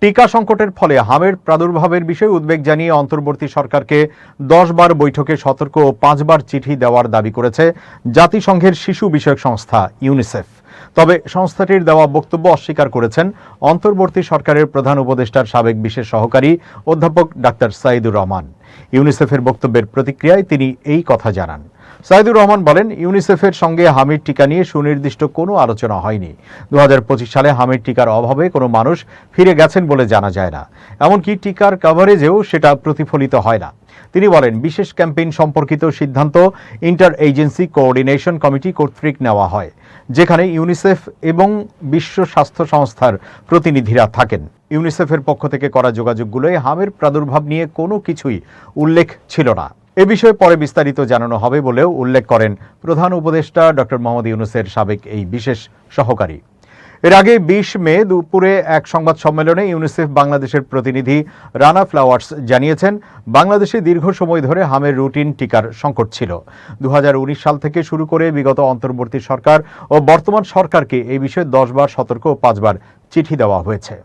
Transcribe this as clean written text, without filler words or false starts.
টিকা সংকটের ফলে হামের প্রাদুর্ভাবের বিষয়ে উদ্বেগ জানিয়ে অন্তর্বর্তী সরকারকে 10 বার বৈঠকে সতর্ক ও 5 বার চিঠি দেওয়ার দাবি করেছে জাতিসংঘের শিশু বিষয়ক সংস্থা ইউনিসেফ। তবে সংস্থাটির দেওয়া বক্তব্য অস্বীকার করেছেন অন্তর্বর্তী সরকারের প্রধান উপদেষ্টার সাবেক বিশেষ সহকারী অধ্যাপক ডাক্তার সাইদুর রহমান। ইউনিসেফের বক্তব্যের প্রতিক্রিয়ায় তিনি এই কথা জানান। সাইদুর রহমান বলেন, ইউনিসেফের সঙ্গে হামির টিকা নিয়ে সুনির্দিষ্ট কোনো আলোচনা হয়নি। 2025 সালে হামির টিকার অভাবে কোনো মানুষ ফিরে গেছেন বলে জানা যায় না। এমনকি টিকার কভারেজেও সেটা প্রতিফলিত হয় না। তিনি বলেন, বিশেষ ক্যাম্পেইন সম্পর্কিত সিদ্ধান্ত ইন্টার এজেন্সি কোঅর্ডিনেশন কমিটি কর্তৃক নেওয়া হয়, যেখানে ইউনিসেফ এবং বিশ্ব স্বাস্থ্য সংস্থার প্রতিনিধিরা থাকেন। ইউনিসেফের পক্ষ থেকে করা যোগাযোগগুলোয় হামের প্রাদুর্ভাব নিয়ে কোনো কিছুই উল্লেখ ছিল না। এ বিষয়ে পরে বিস্তারিত জানানো হবে বলেও উল্লেখ করেন প্রধান উপদেষ্টা ডক্টর মোহাম্মদ ইউনূসের সাবেক এই বিশেষ সহকারী। এর আগে 20 মে দুপুরে এক সংবাদ সম্মেলনে ইউনিসেফ বাংলাদেশের প্রতিনিধি রানা ফ্লাওয়ার্স জানিয়েছেন, বাংলাদেশে দীর্ঘ সময় ধরে হামের রুটিন টিকার সংকট ছিল। 2019 সাল থেকে শুরু করে বিগত অন্তর্বর্তী সরকার ও বর্তমান সরকারকে এই বিষয়ে 10 বার সতর্ক ও 5 বার চিঠি দেওয়া হয়েছে।